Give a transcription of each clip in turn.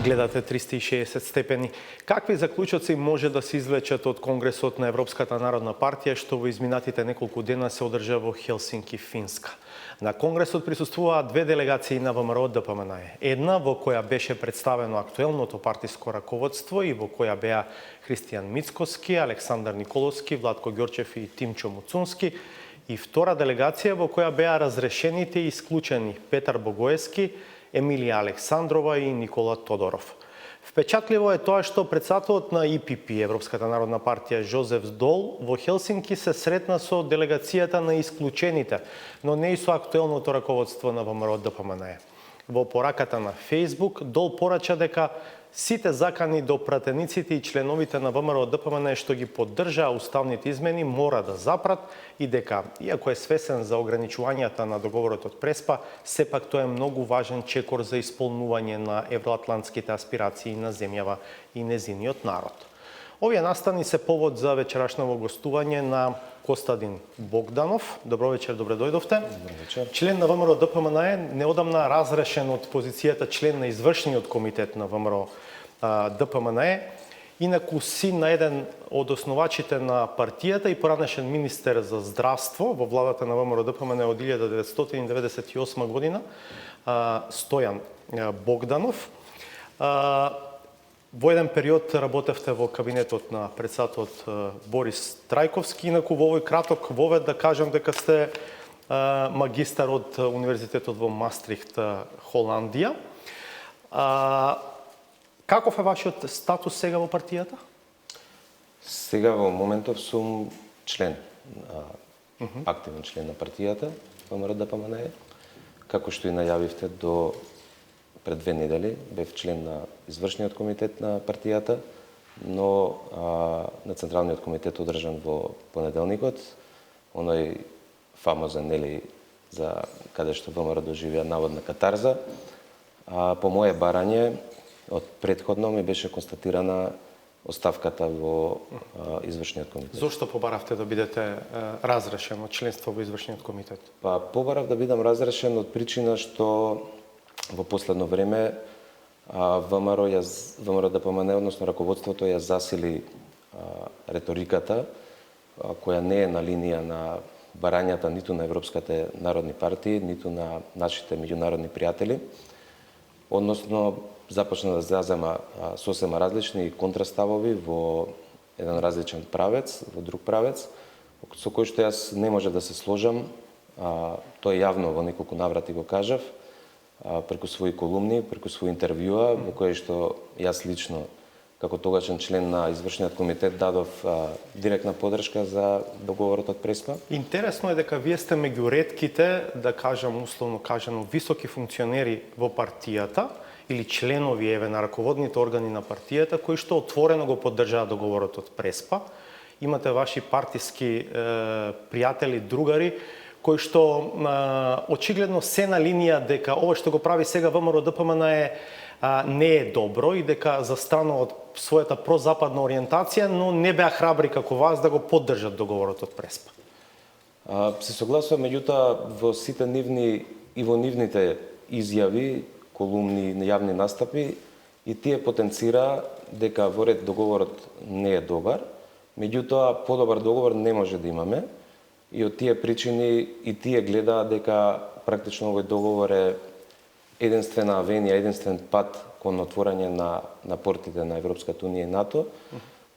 гледате 360 степени. Какви заклучоци може да се извлечат од Конгресот на Европската народна партија што во изминатите неколку дена се одржа во Хелсинки, Финска? На Конгресот присуствуваа две делегации на ВМРО ДПМНЕ. Една во која беше представено актуелното партиско раководство и во која беа Христијан Мицкоски, Александар Николовски, Владко Ѓорчев и Тимчо Муцунски, и втора делегација во која беа разрешените и исклучени Петар Богоевски, Емилија Александрова и Никола Тодоров. Впечатливо е тоа што председателот на ИПП, Европската народна партија, Жозеф Дол, во Хелсинки се сретна со делегацијата на исклучените, но не и со актуелното раководство на ВМРО ДПМНЕ. Во пораката на Фейсбук, Дол порача дека сите закани до пратениците и членовите на ВМРО ДПМНЕ што ги поддржаа уставните измени мора да запрат и дека, иако е свесен за ограничувањата на договорот од Преспа, сепак тоа е многу важен чекор за исполнување на евроатлантските аспирации на земјава и незиниот народ. Овие настани се повод за вечерашново гостување на Костадин Богданов. Добро вечер, добре дојдовте. Добро вечер. Член на ВМРО ДПМНЕ, неодамна разрешен од позицијата член на извршниот комитет на ВМРО ДПМНЕ, инаку син на еден од основачите на партијата и поранешен министер за здравство во владата на ВМРО ДПМНЕ од 1998 година, Стојан Богданов. Во еден период работевте во кабинетот на председателот Борис Трајковски, инаку во овој краток вовед да кажам дека сте магистар од Универзитетот во Мастрихт, Холандија. Каков е вашиот статус сега во партијата? Сега во моментов сум член, активен член на партијата, ВМРО ДПМНЕ. Како што и најавивте, до пред 2 недели бев член на извршниот комитет на партијата, но на Централниот комитет одржан во понеделникот, оној фамозен, нели, за каде што ВМРО доживеа наводна катарза. По мое барање, од претходно ми беше констатирана оставката во извршниот комитет. Зошто побаравте да бидете разрешен од членство во извршниот комитет? Па побарав да бидам разрешен од причина што во последно време ВМРО ДПМНЕ, односно раководството, ја засили реториката која не е на линија на барањата ниту на европските народни партии, ниту на нашите меѓународни пријатели. Односно, започна да зазема сосема различни контраставови во еден различен правец, во друг правец, со кој што јас не може да се сложам. Тој јавно во неколку наврати го кажав, преку своји колумни, преку своји интервјуа, во кои што јас лично, како тогашен член на извршниот комитет, дадов директна поддршка за договорот од Преспа. Интересно е дека вие сте меѓу ретките, да кажам условно кажано, високи функционери во партијата или членови еве на раководните органи на партијата кои што отворено го поддржаа договорот од Преспа. Имате ваши партиски пријатели, другари кои што очигледно се на линија дека ова што го прави сега ВМРО ДПМНЕ не е добро и дека застранува од својата прозападна ориентација, но не беа храбри како вас да го поддржат договорот од Преспа. Се согласувам, меѓутоа во сите нивни и во нивните изјави, колумни, јавни настапи, и тие потенцира дека во ред договорот не е добар, меѓутоа подобар договор не може да имаме. И од тие причини и тие гледаат дека практично овој договор е единствена авенија, единствен пат кон отворање на портите на Европската унија и НАТО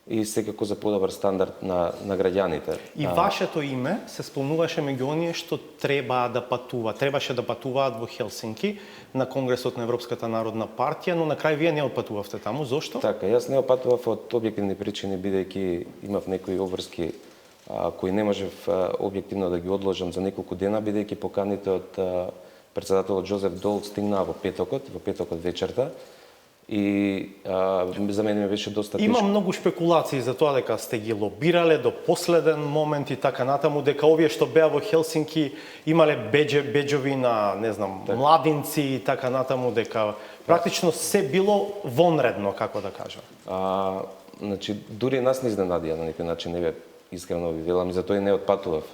и секако за подобар стандард на граѓаните. И вашето име се спомнуваше меѓу оние што требаше да патуваат во Хелсинки на Конгресот на Европската народна партија, но на крај вие не отпатувавте таму. Зошто? Така, јас не отпатував од објективни причини, бидејќи имав некои обврски кои не можев објективно да ги одложам за неколку дена, бидејќи поканите од председателот Жозеф Дол стигнаа во петокот вечерта. И за мене беше доста тешко. Има многу шпекулации за тоа дека сте ги лобирале до последен момент и така натаму, дека овие што беа во Хелсинки имале беџови на, не знам, младинци и така натаму, дека практично се било вонредно, како да кажам. Значи, дури нас не изненадија на некој начин, не бе искрено ви велам, и затоа и не отпатував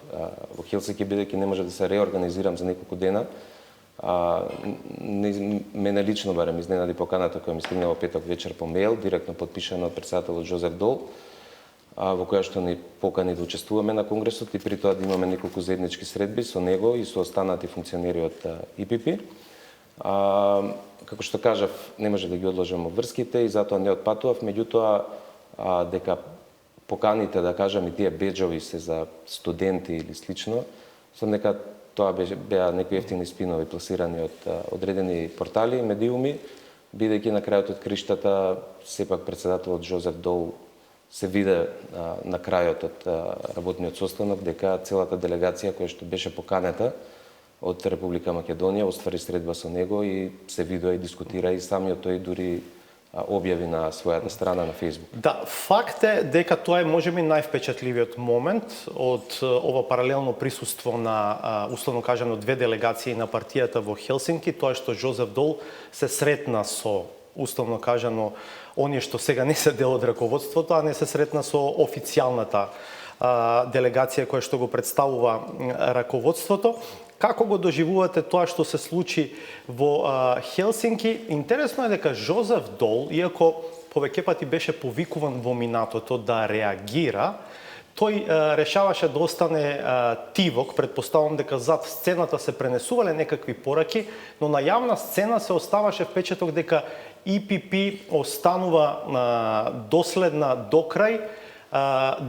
во Хелсинки, бидејќи не може да се реорганизирам за неколку дена. Мене лично барем изненади поканата која ми стигнала петок вечер по мејл, директно подпишана од председателот Жозеф Дол, во која што ни покани да учествуваме на конгресот и при тоа да имаме неколку заеднички средби со него и со останати функционери од ИПП. Како што кажав, не може да ги одложиме врските и затоа не отпатував, меѓутоа дека поканите, да кажам, и тие беџови се за студенти или слично, со нека тоа беа некои ефтини спинови пласирани од одредени портали и медиуми, бидејќи на крајот од криштата сепак председателот Жозеф Дол се виде на крајот од работниот состанок дека целата делегација која што беше поканета од Република Македонија оствари средба со него и се видува и дискутира и самиот тој дури објави на својата страна на Facebook. Да, факт е дека тоа е можеби највпечатливиот момент од ова паралелно присуство на условно кажано две делегации на партијата во Хелсинки, тоа што Жозеф Дол се сретна со условно кажано оние што сега не се дел од раководството, а не се сретна со официјалната делегација која што го представува раководството. Како го доживувате тоа што се случи во Хелсинки? Интересно е дека Жозеф Дол, иако повеќе пати беше повикуван во минатото да реагира, тој решаваше да остане тивок, предпоставам дека зад сцената се пренесувале некакви пораки, но на јавна сцена се оставаше впечаток дека ИПП останува доследна до крај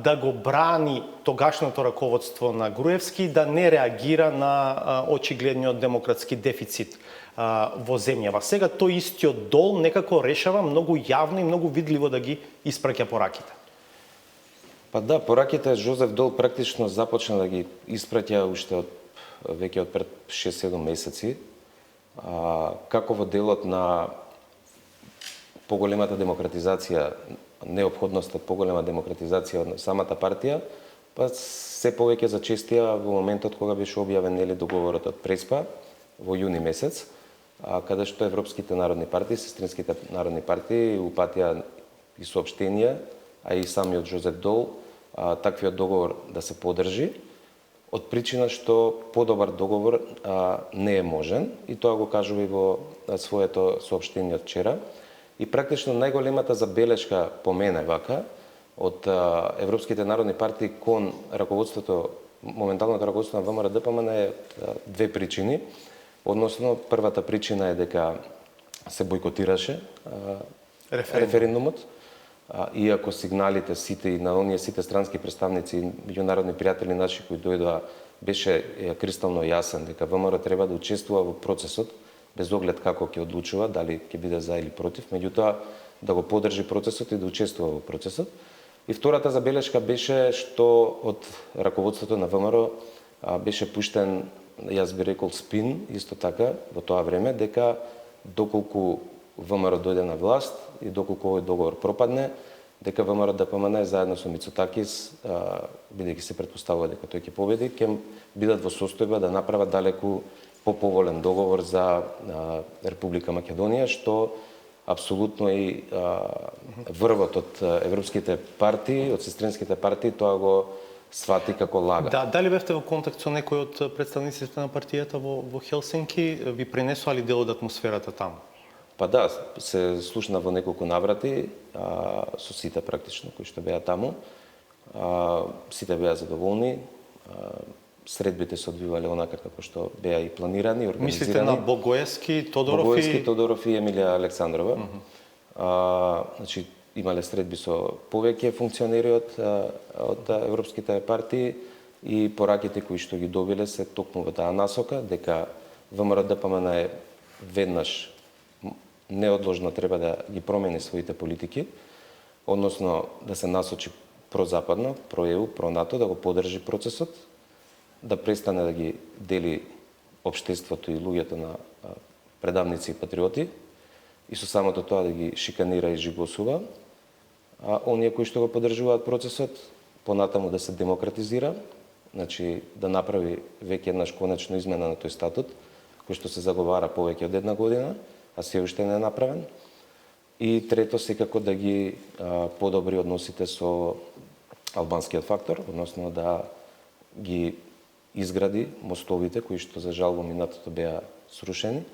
да го брани тогашното раководство на Груевски, да не реагира на очигледниот демократски дефицит во земјава. Сега тој истиот Дол некако решава многу јавно и многу видливо да ги испраќа пораките. Па да, пораките Жозеф Дол практично започна да ги испраќа уште веќе од пред 6-7 месеци, како во делот на поголемата демократизација, неопходност од поголема демократизација од самата партија, па се повеќе зачестија во моментот кога беше објавен договорот од Преспа во јуни месец, каде што европските народни партии, сестринските народни партии упатија и соопштенија, а и самиот Жозеф Дол, таквиот договор да се поддржи, од причина што подобар договор не е можен, и тоа го кажува и во своето соопштение од вчера. И практично најголемата забелешка по мене вака од европските народни партии кон раководството, моменталното раководство на ВМРО-ДПМН е две причини. Односно, првата причина е дека се бойкотираше референдумот, иако сигналите сите и на оние сите странски представници и меѓународни пријатели наши кои дојдоа беше кристално јасен дека ВМРО треба да учествува во процесот без оглед како ќе одлучува, дали ќе биде за или против, меѓутоа да го поддржи процесот и да учествува во процесот. И втората забелешка беше што од раководството на ВМРО беше пуштен, јас би рекол, спин, исто така, во тоа време, дека доколку ВМРО дојде на власт и доколку овој договор пропадне, дека ВМРО-ДПМН заедно со Мицотакис, бидејќи се претпоставува дека тој ќе победи, ќе бидат во состојба да направат далеку поповолен договор за Република Македонија, што апсолутно и врвот од европските партии, од сестринските партии, тоа го свати како лага. Да, дали бевте во контакт со некој од представниците на партијата во Хелсинки? Ви принесува ли дел од атмосферата таму? Па да, се слушна во неколку наврати со сите практично кои што беа таму. Сите беа задоволни. Средбите се одвивале онака како што беа и планирани, организирани. Мислите на Богоевски, Тодоров Богоевски, Тодоров и Емилија Александрова. Значи, имале средби со повеќе функционери од европските партии и пораките кои што ги добиле се токму во таа насока, дека ВМРО-ДПМН е веднаш неодложно треба да ги промени своите политики, односно да се насочи прозападно, про-ЕУ, про-НАТО, да го поддржи процесот, да престане да ги дели општеството и луѓето на предавници и патриоти и со самото тоа да ги шиканира и жигосува, а оние кои што го поддржуваат процесот, понатаму да се демократизира, значи да направи веќе еднаш конечно измена на тој статут, кој што се заговара повеќе од една година, а се уште не е направен. И трето, секако да ги подобри односите со албанскиот фактор, односно да ги изгради мостовите кои што за жал во минатото беа срушени,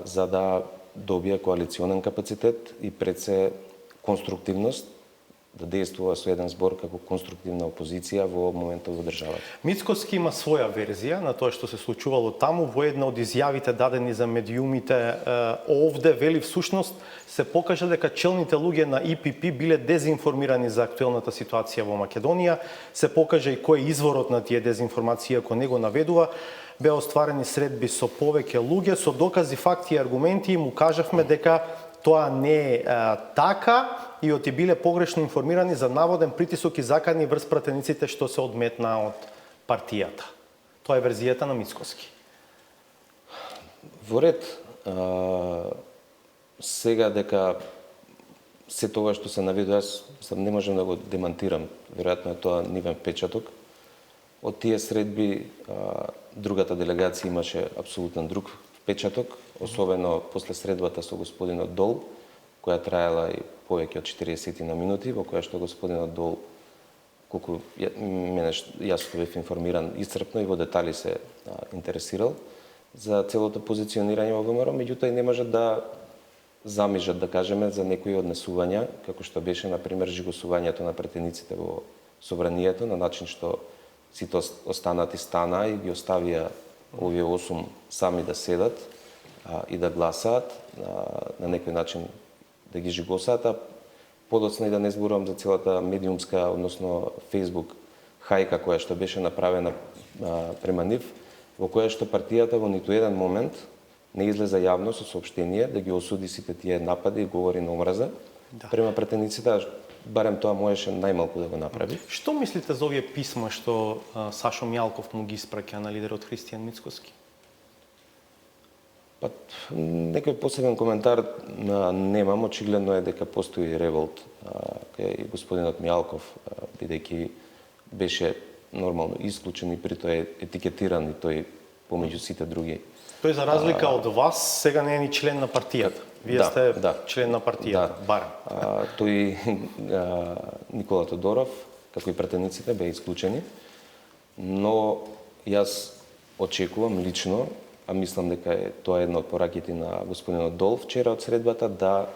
за да добија коалиционен капацитет и пред се конструктивност да действува со еден збор како конструктивна опозиција во моментот во државата. Мицкоски има своја верзија на тоа што се случувало таму. Во една од изјавите дадени за медиумите овде вели всушност се покажа дека челните луѓе на ИПП биле дезинформирани за актуелната ситуација во Македонија. Се покажа и кој е изворот на тие дезинформации, ако не го наведува. Беа остварени средби со повеќе луѓе, со докази, факти и аргументи, и му кажавме дека тоа не е така и оти биле погрешно информирани за наводен притисок и закани врз пратениците што се одметна од партијата. Тоа е верзијата на Мицкоски. Во ред, сега дека се тоа што се наведува, јас не можам да го демантирам. Веројатно е тоа нивен печаток. Од тие средби другата делегација имаше апсолутен друг впечаток, особено после средбата со господинот Дол, која траела и повеќе од 40 на минути, во која што господинот Дол, колку јас бев информиран исцрпно и во детали се интересирал за целото позиционирање во ВМРО, меѓутоа и не може да замижат, да кажеме, за некои однесувања, како што беше, например, жигосувањето на претениците во собранието, на начин што сите останати стана и ги оставија овие 8 сами да седат и да гласаат, на некој начин да ги жигосаат, а подоцна и да не зборувам за целата медиумска, односно Facebook хајка која што беше направена према нив, во која што партијата во ниту еден момент не излеза јавно со соопштение да ги осуди сите тие напади и говори на омраза према претениците, барем тоа можеше најмалку да го направи. Што мислите за овие писма што Сашо Мјалков му ги испраќа на лидерот Христијан Мицкоски? Па, некој посебен коментар немам, очигледно е дека постои револт кај господинот Мјалков, бидејќи беше нормално исклучен и при тоа етикетиран и тој помеѓу сите други. Тој за разлика од вас сега не е ни член на партијата. Вие сте член на партијата, барем. Тој Никола Тодоров, како и пратениците, беа исклучени, но јас очекувам лично, а мислам дека тоа е една од пораките на господинот Дол вчера од средбата, да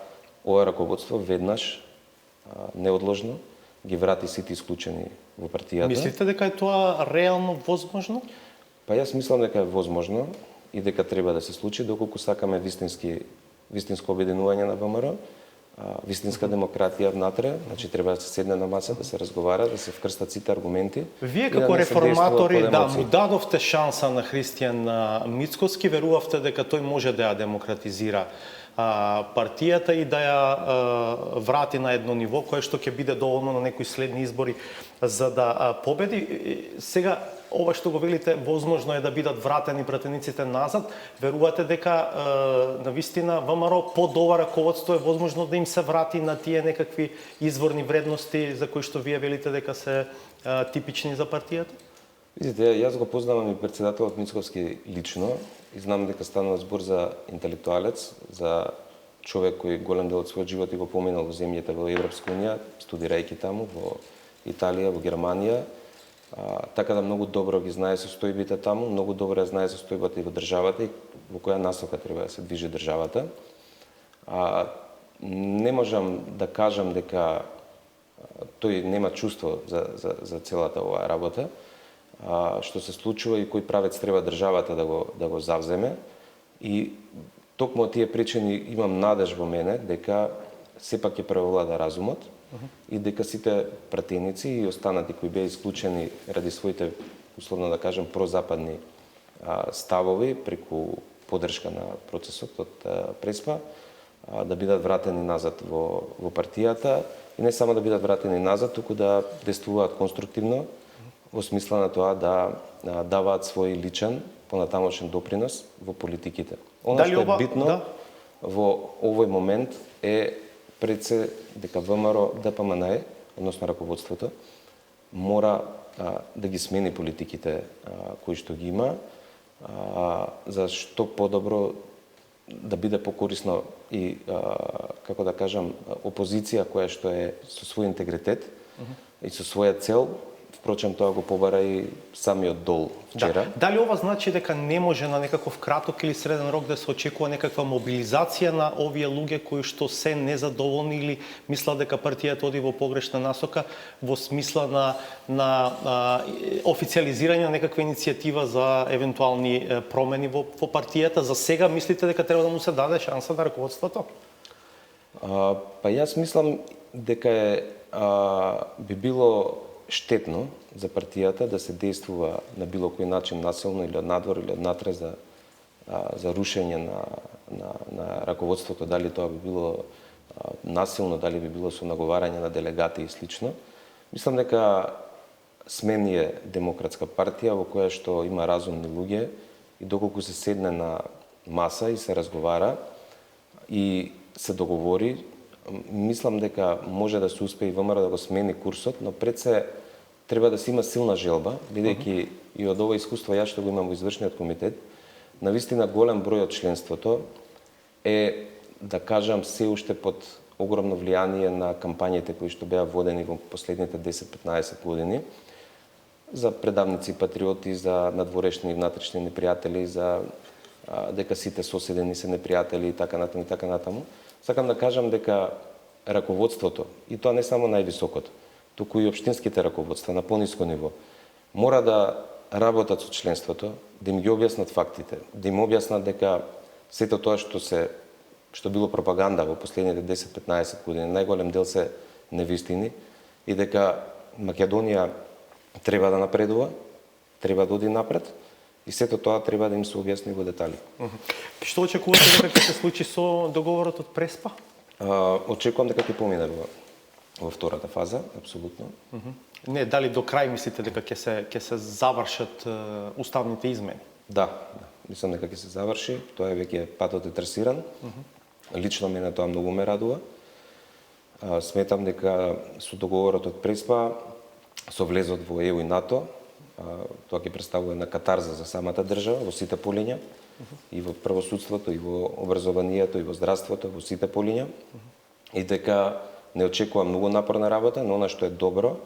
ова раководство веднаш, неодложно, ги врати сите исклучени во партијата. Мислите дека е тоа реално возможно? Па јас мислам дека е возможно и дека треба да се случи доколку сакаме вистинско обединување на ВМРО, вистинска демократија внатре, значи треба да се седне на маса, да се разговара, да се вкрстат сите аргументи. Вие како реформатори му дадовте шанса на Христијан Мицкоски, верувавте дека тој може да ја демократизира партијата и да ја врати на едно ниво кое што ќе биде доволно на некои следни избори за да победи. Сега ова што го велите, возможно е да бидат вратени пратениците назад. Верувате дека на вистина ВМРО под ова раководство е возможно да им се врати на тие некакви изворни вредности за кои што вие велите дека се типични за партијата? Видите, јас го познавам и председателот Мицкоски лично и знам дека станува збор за интелектуалец, за човек кој голем дел од својот живот и го поминал во земјите во Европска унија, студирајќи таму во Италија, во Германија. Така да многу добро ги знае состојбите таму, многу добро ја знае состојбата и во државата и во која насока треба да се движи државата. Не можам да кажам дека тој нема чувство за целата оваа работа, што се случува и кој правец треба државата да го завземе. И токму од тие причини имам надеж во мене дека сепак ќе превлада разумот и дека сите пратеници и останати кои беа исклучени ради своите, условно да кажем, прозападни ставови преку поддршка на процесот од Преспа, да бидат вратени назад во партијата и не само да бидат вратени назад, туку да действуваат конструктивно во смисла на тоа да даваат свој личен понатамошен допринос во политиките. Она што е битно во овој момент е пред се дека ВМРО ДПМНЕ, односно раководството, мора да ги смени политиките кои што ги има, за што подобро да биде покорисно и, како да кажам, опозиција која што е со свој интегритет и со своја цел впрочем тоа го побара и самиот дол вчера. Да. Дали ова значи дека не може на некаков краток или среден рок да се очекува некаква мобилизација на овие луѓе кои што се незадоволни или мислат дека партијата оди во погрешна насока во смисла на официализирање на некаква иницијатива за евентуални промени во партијата? За сега мислите дека треба да му се даде шанса на раководството? Па јас мислам дека би било штетно за партијата да се действува на било кој начин насилно или од надвор или од натре за рушење на раководството, дали тоа би било насилно, дали би било со наговарање на делегати и слично. Мислам дека СМЕН е демократска партија во која што има разумни луѓе и доколку се седне на маса и се разговара и се договори, мислам дека може да се успее и ВМРО да го смени курсот, но пред се треба да се има силна желба, бидејќи и од ова искуство јас што го имам во извршниот комитет, навистина голем број од членството е, да кажам, се уште под огромно влијание на кампањите кои што беа водени во последните 10-15 години за предавници патриоти, за надворешни и внатрешни непријатели, за дека сите соседени се непријатели и така натаму. Сакам да кажам дека раководството, и тоа не само највисокото, туку и општинските раководства на пониско ниво, мора да работат со членството, да им ги објаснат фактите, да им објаснат дека сето тоа што било пропаганда во последните 10-15 години, најголем дел се невистини и дека Македонија треба да напредува, треба да оди напред и сето тоа треба да им се објасни во детали. Што очекувате дека ќе се случи со договорот од Преспа? Очекувам дека ќе помине во втората фаза, апсолутно. Не, дали до крај мислите дека ќе се завршат уставните измени? Да, мислам дека ќе се заврши, тоа е веќе патот е трасиран. Лично мене тоа многу ме радува. Сметам дека со договорот од Преспа, со влезот во ЕУ и НАТО, тоа ќе представува една катарза за самата држава во сите полиња, и во правосудството, и во образованието, и во здравството, во сите полиња, и дека не очекувам многу напорна работа, но она што е добро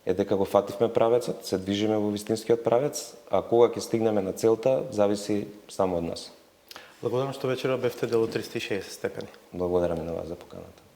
е дека го фативме правецот, се движиме во вистинскиот правец, а кога ќе стигнеме на целта, зависи само од нас. Благодарам што вечера бевте дел од 360 степени. Благодарам и на вас за поканата.